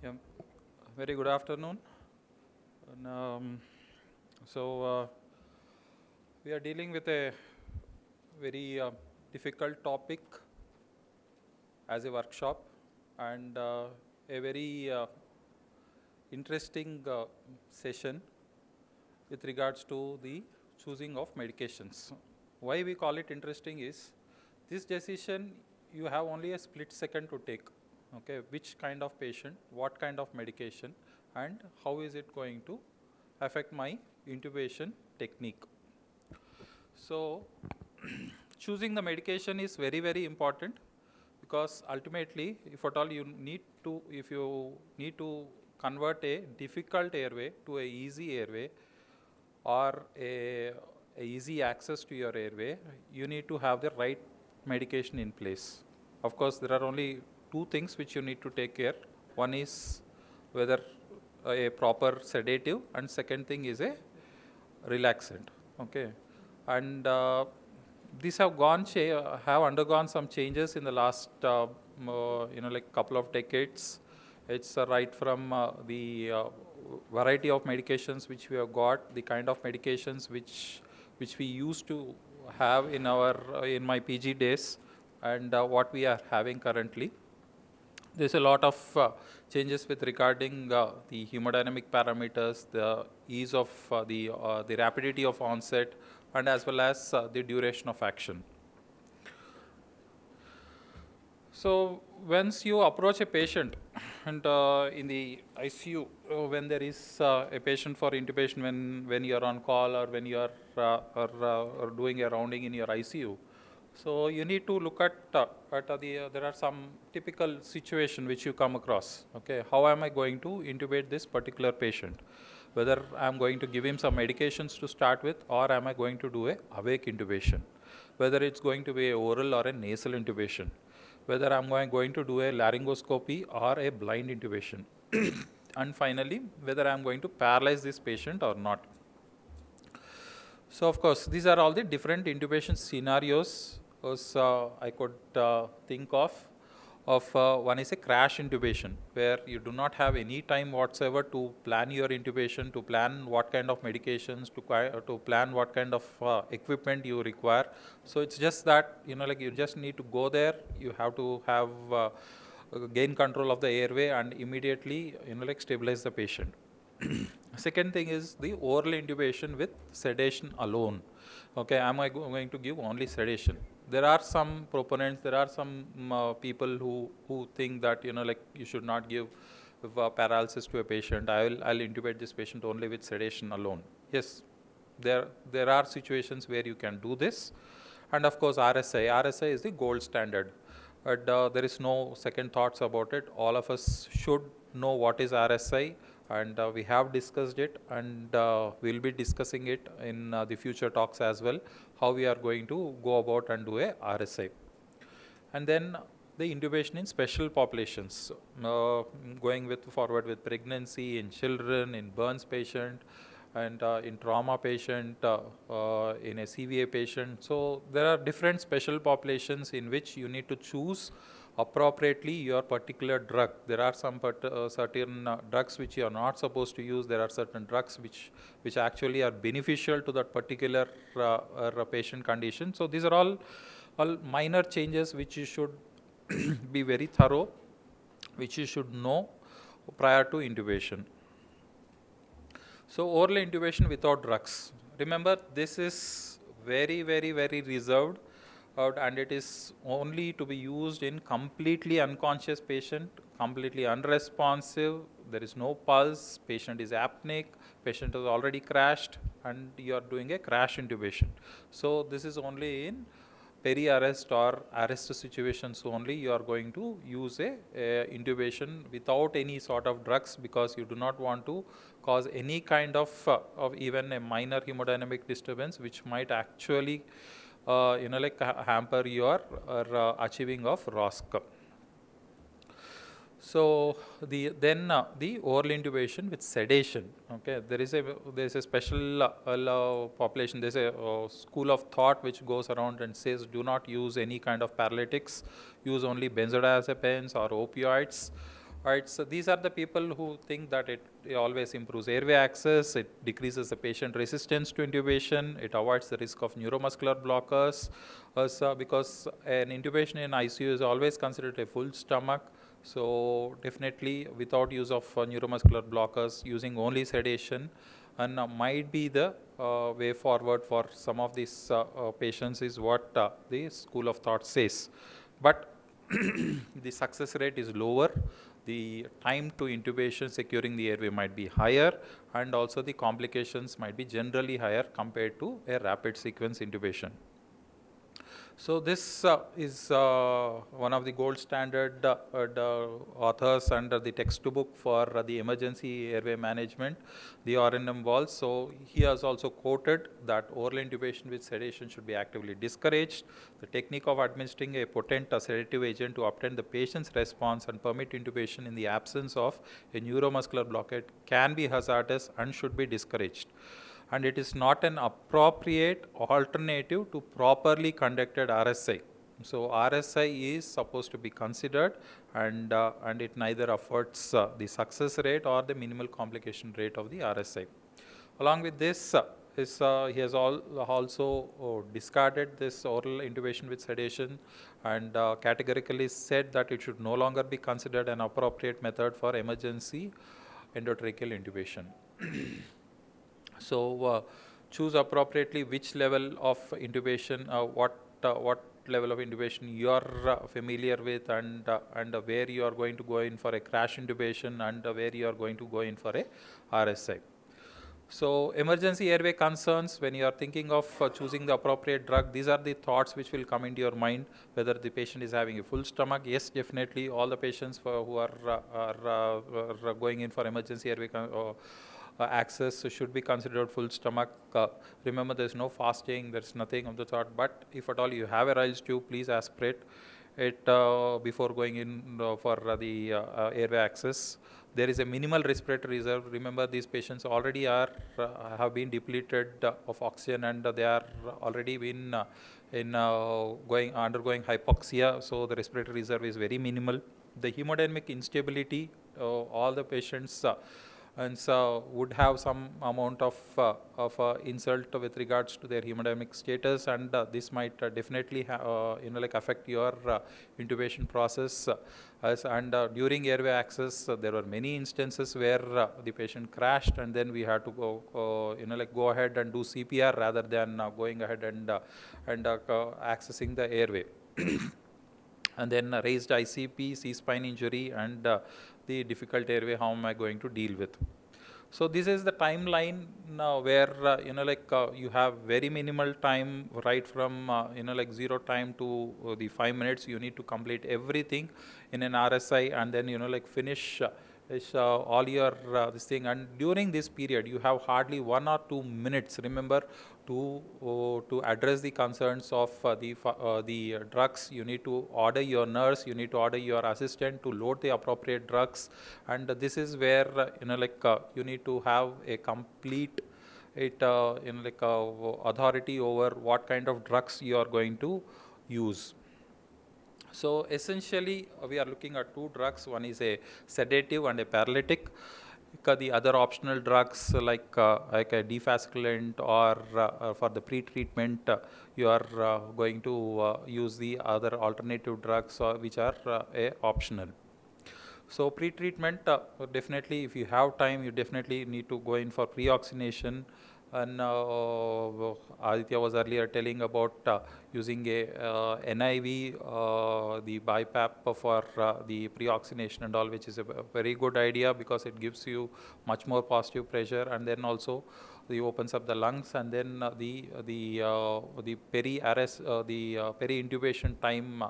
Yeah, very good afternoon. And, so we are dealing with a very difficult topic as a workshop, and a very interesting session with regards to the choosing of medications. Why we call it interesting is this decision you have only a split second to take. Okay, which kind of patient, what kind of medication, and how is it going to affect my intubation technique. So, choosing the medication is very, very important, because ultimately, if at all if you need to convert a difficult airway to a easy airway, or a easy access to your airway, you need to have the right medication in place. Of course, there are only two things which you need to take care. One is whether a proper sedative, and second thing is a relaxant. Okay, and these have undergone some changes in the last like couple of decades. It's right from the variety of medications which we have got, the kind of medications which we used to have in my PG days, and what we are having currently. There's a lot of changes with regarding the hemodynamic parameters, the ease of the rapidity of onset, and as well as the duration of action. So once you approach a patient, and in the ICU, when there is a patient for intubation, when you are on call, or when you are or doing a rounding in your ICU, so you need to look at there are some typical situation which you come across. Okay, how am I going to intubate this particular patient? Whether I am going to give him some medications to start with, or am I going to do a awake intubation? Whether it's going to be a oral or a nasal intubation, whether I'm going to do a laryngoscopy or a blind intubation, and finally, whether I'm going to paralyze this patient or not. So, of course, these are all the different intubation scenarios as I could think of. One is a crash intubation, where you do not have any time whatsoever to plan your intubation, to plan what kind of medications, to plan what kind of equipment you require. So it's just that you just need to go there. You have to have gain control of the airway and immediately stabilize the patient. Second thing is the oral intubation with sedation alone. Okay, am I going to give only sedation? There are some proponents, there are some people who think that you should not give paralysis to a patient. I'll intubate this patient only with sedation alone. Yes, there are situations where you can do this, and of course RSI is the gold standard. But there is no second thoughts about it. All of us should know what is RSI, and we have discussed it, and we'll be discussing it in the future talks as well, how we are going to go about and do a RSI. And then the intubation in special populations, going forward with pregnancy, in children, in burns patient, and in trauma patient, in a CVA patient. So there are different special populations in which you need to choose appropriately your particular drug. There are some certain drugs which you are not supposed to use. There are certain drugs which actually are beneficial to that particular patient condition. So these are all minor changes which you should be very thorough, which you should know prior to intubation. So oral intubation without drugs. Remember, this is very, very, very reserved, and it is only to be used in completely unconscious patient, completely unresponsive. There is no pulse. Patient is apneic. Patient has already crashed, and you are doing a crash intubation. So this is only in peri-arrest or arrest situations only you are going to use a intubation without any sort of drugs, because you do not want to cause any kind of even a minor hemodynamic disturbance which might actually hamper your achieving of ROSC. So the oral intubation with sedation. Okay, there is a special population. There's a school of thought which goes around and says, do not use any kind of paralytics. Use only benzodiazepines or opioids. Right, so these are the people who think that it always improves airway access, it decreases the patient resistance to intubation, it avoids the risk of neuromuscular blockers, because an intubation in ICU is always considered a full stomach. So definitely without use of neuromuscular blockers, using only sedation, and might be the way forward for some of these patients is what the school of thought says. But the success rate is lower, the time to intubation securing the airway might be higher, and also the complications might be generally higher compared to a rapid sequence intubation. So this is one of the gold standard authors under the textbook for the emergency airway management, the R&M Walls. So he has also quoted that oral intubation with sedation should be actively discouraged. The technique of administering a potent sedative agent to obtain the patient's response and permit intubation in the absence of a neuromuscular blockade can be hazardous and should be discouraged, and it is not an appropriate alternative to properly conducted RSI. So RSI is supposed to be considered, and it neither affords the success rate or the minimal complication rate of the RSI. Along with this, he has also discarded this oral intubation with sedation, and categorically said that it should no longer be considered an appropriate method for emergency endotracheal intubation. So choose appropriately which level of intubation, what level of intubation you are familiar with, and where you are going to go in for a crash intubation, and where you are going to go in for a RSI. So emergency airway concerns, when you are thinking of choosing the appropriate drug, these are the thoughts which will come into your mind. Whether the patient is having a full stomach, yes, definitely all the patients who are going in for emergency airway access should be considered full stomach. Remember, there is no fasting, there is nothing of the sort. But if at all you have a Ryle's tube, please aspirate it before going in for the airway access. There is a minimal respiratory reserve. Remember, these patients already are have been depleted of oxygen, and they are already been undergoing hypoxia. So the respiratory reserve is very minimal. The hemodynamic instability, all the patients and so would have some amount of insult with regards to their hemodynamic status, and this might definitely affect your intubation process. And during airway access, there were many instances where the patient crashed, and then we had to go go ahead and do CPR rather than going ahead and accessing the airway. And then raised ICP, C-spine injury, and the difficult airway, how am I going to deal with? So this is the timeline where you have very minimal time, right from 0 time to the 5 minutes. You need to complete everything in an RSI, and then finish all your this thing. And during this period, you have hardly 1 or 2 minutes. Remember, to address the concerns of the drugs. You need to order your nurse, you need to order your assistant to load the appropriate drugs, and this is where you need to have a complete authority over what kind of drugs you are going to use. So essentially, we are looking at two drugs. One is a sedative and a paralytic. The other optional drugs like a defasculant, or for the pre-treatment, you are going to use the other alternative drugs which are optional. So pre-treatment, definitely if you have time, you definitely need to go in for pre-oxygenation. And Aditya was earlier telling about using a NIV, the BiPAP for the pre-oxygenation and all, which is a very good idea because it gives you much more positive pressure, and then also it opens up the lungs, and then the peri-intubation time,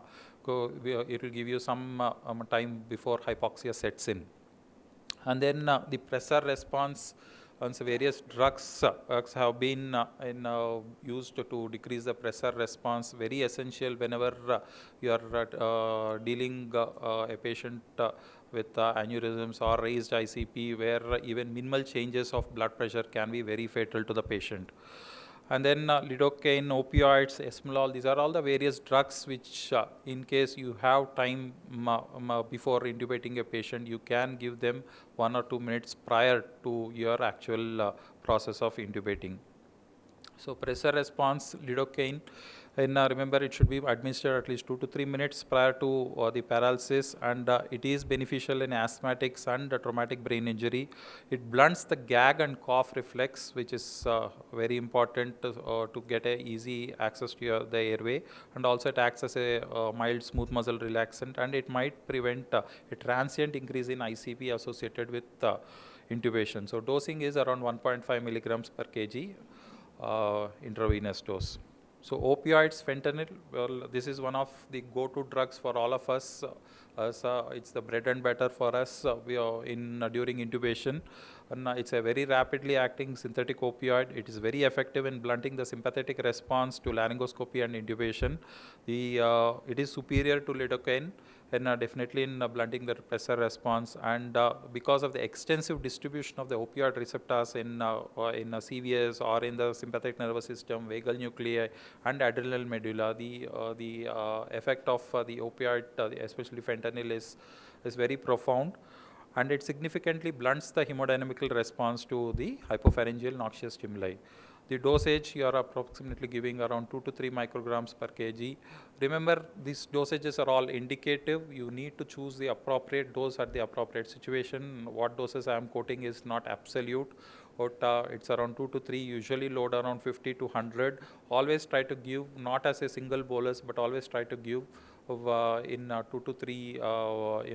it will give you some time before hypoxia sets in. And then the pressor response, once various drugs have been used to decrease the pressor response, very essential whenever you are dealing a patient with aneurysms or raised ICP, where even minimal changes of blood pressure can be very fatal to the patient. And then lidocaine, opioids, esmolol, these are all the various drugs which in case you have time before intubating a patient, you can give them 1 or 2 minutes prior to your actual process of intubating. So pressure response, lidocaine, and remember it should be administered at least 2 to 3 minutes prior to the paralysis, and it is beneficial in asthmatics and traumatic brain injury. It blunts the gag and cough reflex, which is very important to get a easy access to the airway, and also it acts as a mild smooth muscle relaxant, and it might prevent a transient increase in ICP associated with intubation. So dosing is around 1.5 milligrams per kg intravenous dose. So opioids, fentanyl, well, this is one of the go-to drugs for all of us. It's the bread and butter for us we are during intubation. And it's a very rapidly acting synthetic opioid. It is very effective in blunting the sympathetic response to laryngoscopy and intubation. It is superior to lidocaine, and definitely in blunting the pressure response, and because of the extensive distribution of the opioid receptors in CVS or in the sympathetic nervous system, vagal nuclei and adrenal medulla, the effect of the opioid, especially fentanyl, is very profound, and it significantly blunts the hemodynamical response to the hypopharyngeal noxious stimuli. The dosage, you are approximately giving around 2 to 3 micrograms per kg. Remember, these dosages are all indicative. You need to choose the appropriate dose at the appropriate situation. What doses I am quoting is not absolute, but it's around 2 to 3, usually load around 50 to 100. Always try to give, not as a single bolus, but always try to give in 2 to 3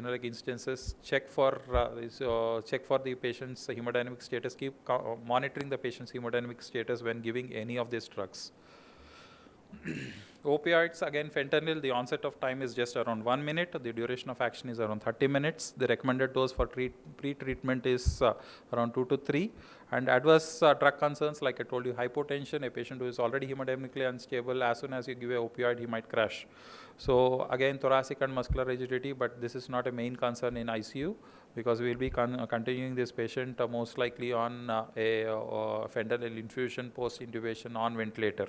like instances. Check for the patient's hemodynamic status. Keep monitoring the patient's hemodynamic status when giving any of these drugs. Opioids, again fentanyl, the onset of time is just around 1 minute. The duration of action is around 30 minutes. The recommended dose for pre-treatment is around 2 to 3. And adverse drug concerns, like I told you, hypotension, a patient who is already hemodynamically unstable, as soon as you give a opioid, he might crash. So again, thoracic and muscular rigidity, but this is not a main concern in ICU, because we will be continuing this patient most likely on a fentanyl infusion post-intubation on ventilator.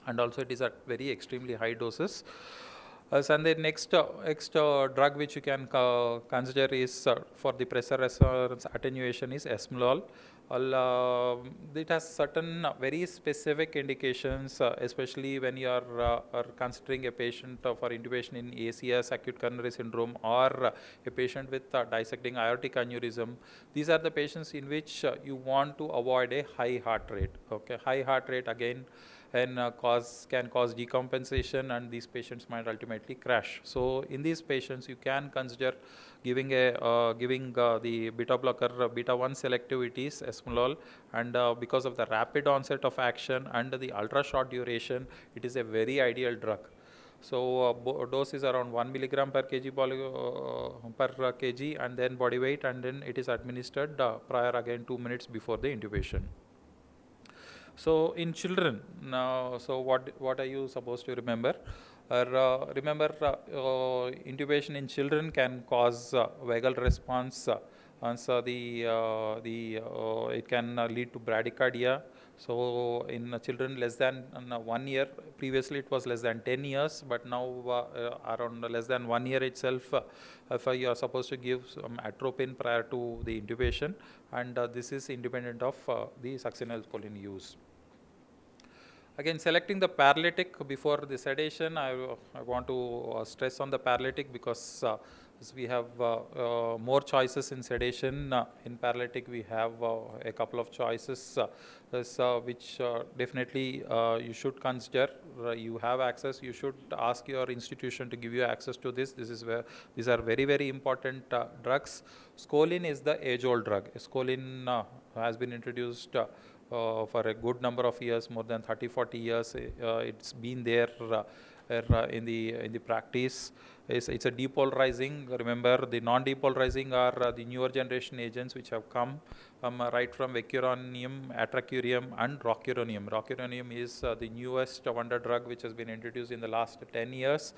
And also it is at very extremely high doses. And the next drug which you can consider is for the pressure response attenuation is esmolol. It has certain very specific indications, especially when you are considering a patient for intubation in ACS, acute coronary syndrome, or a patient with dissecting aortic aneurysm. These are the patients in which you want to avoid a high heart rate. Okay, high heart rate again and can cause decompensation, and these patients might ultimately crash. So in these patients, you can consider giving the beta blocker, beta 1 selectivities, esmolol, and because of the rapid onset of action and the ultra short duration, it is a very ideal drug. So dose is around 1 milligram per kg per kg, and then body weight, and then it is administered prior again 2 minutes before the intubation. So in children, so what are you supposed to remember? Remember, intubation in children can cause vagal response, and so it can lead to bradycardia. So in children less than 1 year, previously it was less than 10 years, but now around less than 1 year itself, if you are supposed to give some atropine prior to the intubation, and this is independent of the succinylcholine use. Again, selecting the paralytic before the sedation, I want to stress on the paralytic, because as we have more choices in sedation. In paralytic, we have a couple of choices which definitely you should consider. You have access, you should ask your institution to give you access to this. This is where these are very, very important drugs. Scoline is the age-old drug. Scoline has been introduced for a good number of years, more than 30-40 years. It's been there in the practice. It's a depolarizing. Remember, the non-depolarizing are the newer generation agents which have come right from vecuronium, atracurium, and rocuronium. Rocuronium is the newest wonder drug which has been introduced in the last 10 years,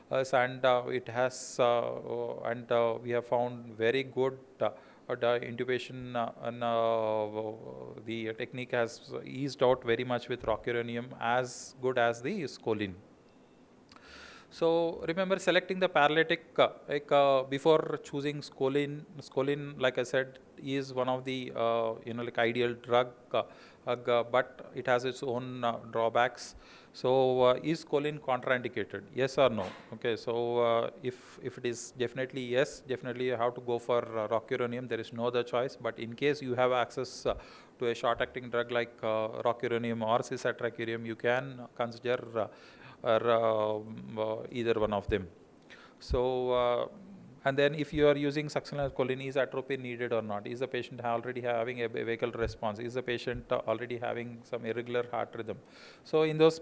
and it has and we have found very good. The intubation and the technique has eased out very much with rocuronium, as good as the scoline. So remember selecting the paralytic before choosing scoline. Scoline, like I said, is one of the like ideal drug, but it has its own drawbacks. So is scoline contraindicated? Yes or no? Okay. So if it is definitely yes, definitely you have to go for rocuronium. There is no other choice. But in case you have access to a short-acting drug like rocuronium or cisatracurium, you can consider or either one of them. So and then if you are using succinylcholine, choline, is atropine needed or not? Is the patient already having a vagal response? Is the patient already having some irregular heart rhythm? So in those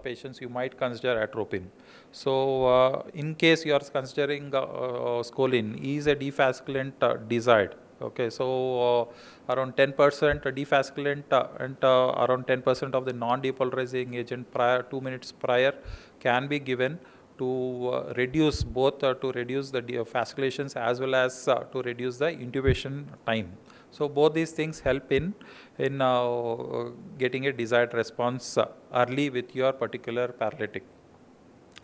patients, you might consider atropine. So in case you are considering scoline, is a defasculant desired? Okay, so around 10% defasculant and around 10% of the non-depolarizing agent prior 2 minutes prior can be given to reduce both to reduce the fasciculations as well as to reduce the intubation time. So both these things help in getting a desired response early with your particular paralytic.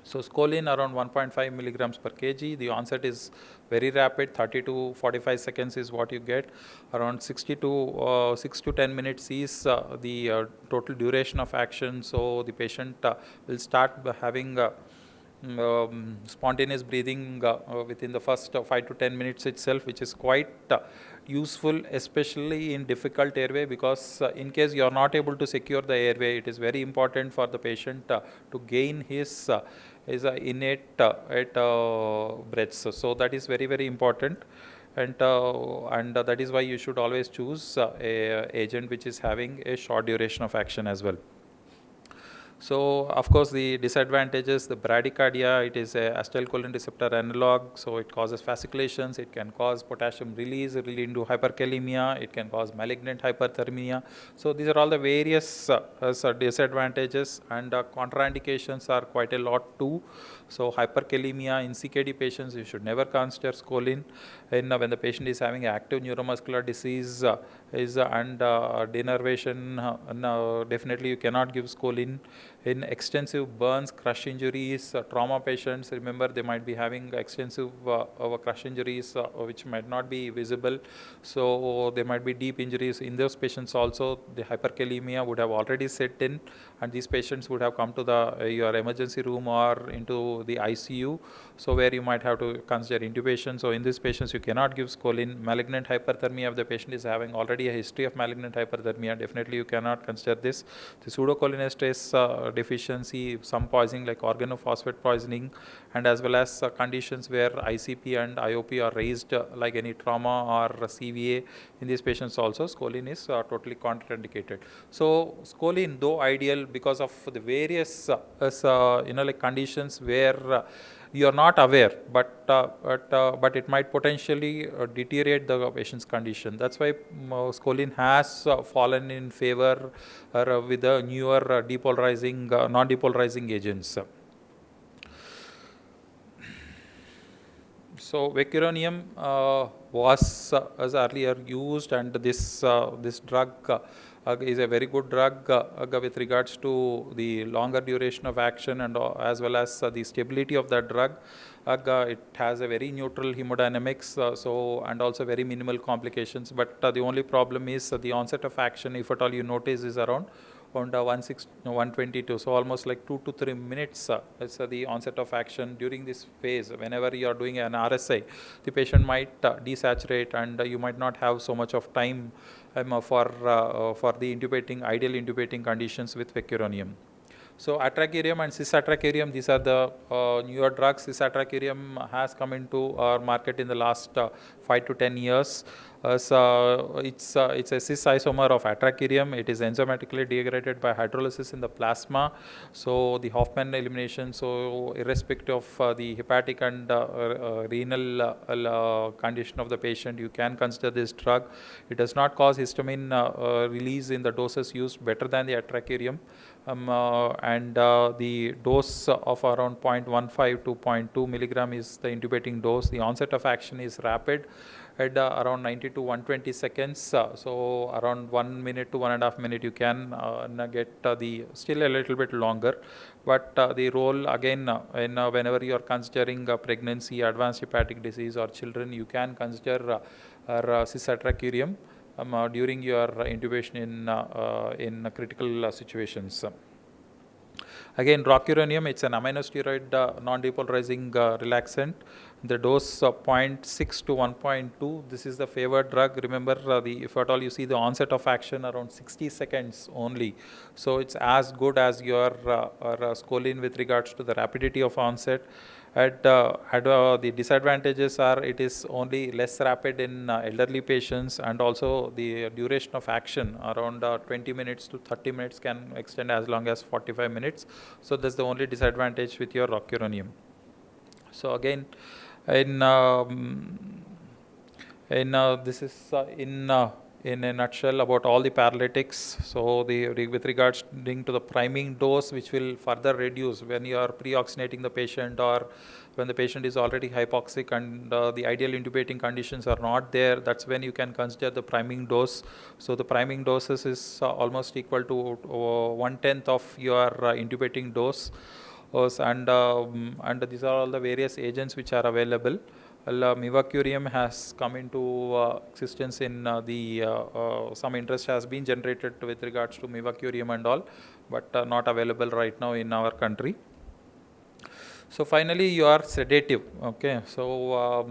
So scoline around 1.5 milligrams per kg. The onset is very rapid, 30 to 45 seconds is what you get. Around 6 to 10 minutes is the total duration of action. So the patient will start having spontaneous breathing within the first 5 to 10 minutes itself, which is quite useful, especially in difficult airway, because in case you are not able to secure the airway, it is very important for the patient to gain his innate breaths. So that is very, very important. And that is why you should always choose a agent which is having a short duration of action as well. So of course the disadvantages, the bradycardia, it is a acetylcholine receptor analog, so it causes fasciculations, it can cause potassium release leading to hyperkalemia, it can cause malignant hyperthermia. So these are all the various disadvantages, and contraindications are quite a lot too. So hyperkalemia in CKD patients, you should never consider scoline. And when the patient is having active neuromuscular disease and denervation, definitely you cannot give scoline. In extensive burns, crush injuries, trauma patients, remember they might be having extensive crush injuries which might not be visible. So there might be deep injuries. In those patients also, the hyperkalemia would have already set in, and these patients would have come to your emergency room or into the ICU, so where you might have to consider intubation. So in these patients, you cannot give scoline. Malignant hyperthermia, if the patient is having already a history of malignant hyperthermia, definitely you cannot consider this. The pseudocholinesterase deficiency, some poisoning like organophosphate poisoning, and as well as conditions where ICP and IOP are raised like any trauma or CVA. In these patients also, scoline is totally contraindicated. So scoline, though ideal because of the various like conditions where you are not aware, but it might potentially deteriorate the patient's condition. That's why scoline has fallen in favor with the newer depolarizing, non-depolarizing agents. So vecuronium was as earlier used, and this drug is a very good drug with regards to the longer duration of action and as well as the stability of that drug. It has a very neutral hemodynamics, and also very minimal complications. But the only problem is the onset of action, if at all you notice, is around 122, so almost like 2 to 3 minutes is the onset of action. During this phase, whenever you are doing an RSI, the patient might desaturate, and you might not have so much of time for the ideal intubating conditions with vecuronium. So atracurium and cisatracurium, these are the newer drugs. Cisatracurium has come into our market in the last 5 to 10 years. It's a cis isomer of atracurium. It is enzymatically degraded by hydrolysis in the plasma. So the Hoffman elimination. So irrespective of the hepatic and renal condition of the patient, you can consider this drug. It does not cause histamine release in the doses used, better than the atracurium. And the dose of around 0.15 to 0.2 milligram is the intubating dose. The onset of action is rapid at around 90 to 120 seconds. So around 1 minute to 1.5 minutes you can get the still a little bit longer. But the role again in whenever you are considering pregnancy, advanced hepatic disease or children, you can consider cisatracurium during your intubation in critical situations. Again, rocuronium, it's an aminosteroid non-depolarizing relaxant. The dose 0.6 to 1.2. This is the favored drug. Remember, if at all you see the onset of action around 60 seconds only. So it's as good as your scoline with regards to the rapidity of onset. The disadvantages are it is only less rapid in elderly patients, and also the duration of action around 20 minutes to 30 minutes can extend as long as 45 minutes. So that's the only disadvantage with your rocuronium. So again, this is in a nutshell about all the paralytics. So with regards to the priming dose, which will further reduce when you are pre-oxygenating the patient or when the patient is already hypoxic and the ideal intubating conditions are not there, that's when you can consider the priming dose. So the priming doses is almost equal to 1/10 of your intubating dose. And these are all the various agents which are available. Mivacurium has come into existence in some interest has been generated with regards to mivacurium and all, but not available right now in our country. So finally, your sedative. Okay, so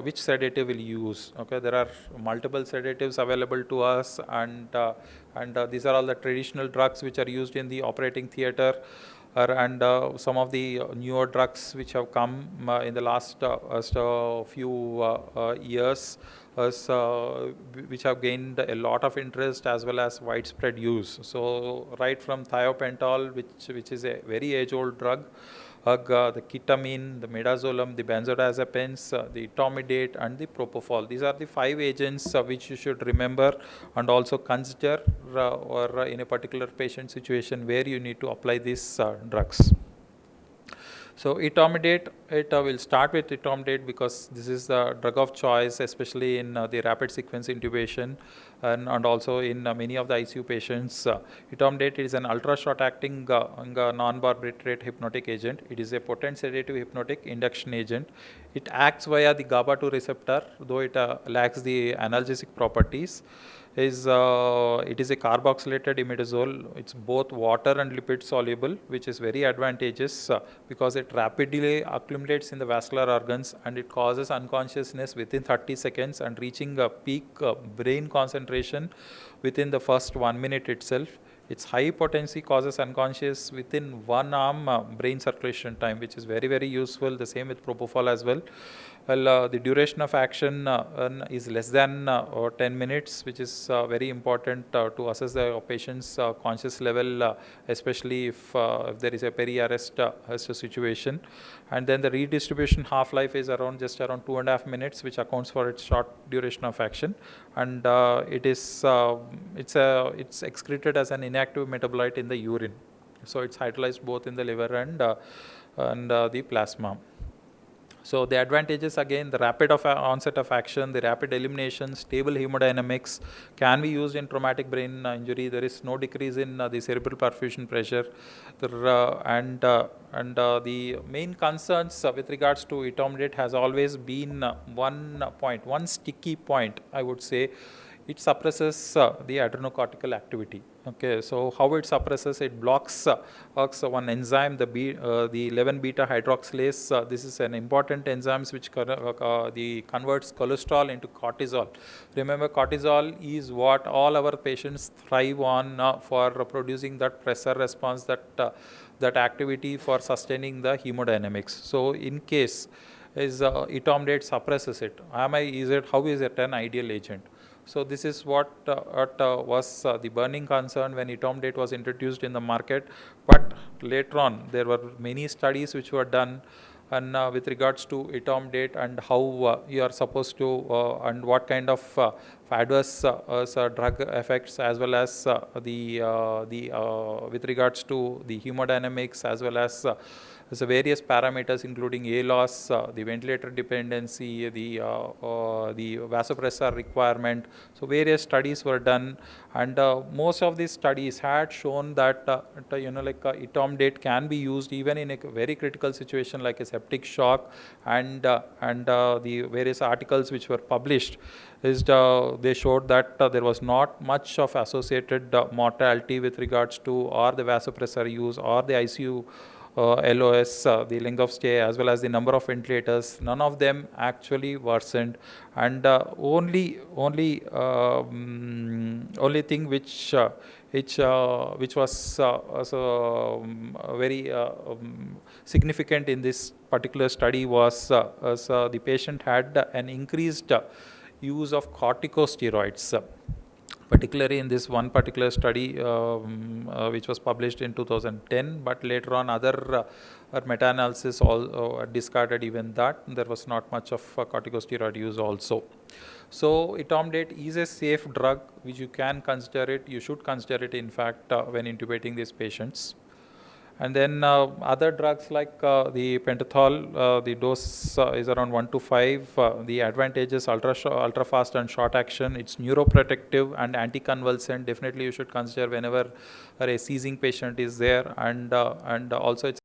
which sedative will you use? Okay, there are multiple sedatives available to us, and these are all the traditional drugs which are used in the operating theater. And some of the newer drugs which have come in the last few years, which have gained a lot of interest as well as widespread use. So right from thiopentol, which is a very age-old drug, the ketamine, the midazolam, the benzodiazepines, the etomidate, and the propofol. These are the 5 agents which you should remember and also consider or in a particular patient situation where you need to apply these drugs. So etomidate, will start with etomidate because this is the drug of choice, especially in the rapid sequence intubation and also in many of the ICU patients. Etomidate is an ultra short acting non-barbiturate hypnotic agent. It is a potent sedative hypnotic induction agent. It acts via the GABA2 receptor, though it lacks the analgesic properties. It is a carboxylated imidazole. It's both water and lipid soluble, which is very advantageous because it rapidly accumulates in the vascular organs and it causes unconsciousness within 30 seconds and reaching a peak brain concentration within the first 1 minute itself. Its high potency causes unconscious within 1 arm brain circulation time, which is very, very useful. The same with propofol as well. Well, the duration of action is less than 10 minutes, which is very important to assess the patient's conscious level, especially if there is a peri-arrest situation. And then the redistribution half-life is just around 2.5 minutes, which accounts for its short duration of action. And it's excreted as an inactive metabolite in the urine. So it's hydrolyzed both in the liver and the plasma. So the advantages, again, the rapid onset of action, the rapid elimination, stable hemodynamics, can be used in traumatic brain injury. There is no decrease in the cerebral perfusion pressure. The main concerns with regards to etomidate has always been one sticky point, I would say. It suppresses the adrenocortical activity. Okay, so how it suppresses? It blocks one enzyme, the 11 beta hydroxylase. This is an important enzyme which converts cholesterol into cortisol. Remember, cortisol is what all our patients thrive on for producing that pressure response, that activity for sustaining the hemodynamics. So, in case is etomidate suppresses it. How is it an ideal agent? So this is what was the burning concern when etomidate was introduced in the market. But later on, there were many studies which were done, and with regards to etomidate and how you are supposed to and what kind of adverse drug effects, as well as the with regards to the hemodynamics, as well as so various parameters including A loss, the ventilator dependency, the vasopressor requirement. So various studies were done, and most of these studies had shown that etomidate can be used even in a very critical situation like a septic shock, and the various articles which were published they showed that there was not much of associated mortality with regards to or the vasopressor use or the ICU LOS, the length of stay, as well as the number of ventilators. None of them actually worsened, and only thing which was very significant in this particular study was the patient had an increased use of corticosteroids. Particularly in this one particular study which was published in 2010, but later on other meta-analysis all discarded even that. There was not much of corticosteroid use also. So etomidate is a safe drug which you can consider it, you should consider it in fact when intubating these patients. And then other drugs like the pentothal, the dose is around 1 to 5. The advantages: ultra fast and short action. It's neuroprotective and anticonvulsant. Definitely, you should consider whenever a seizing patient is there, and also it's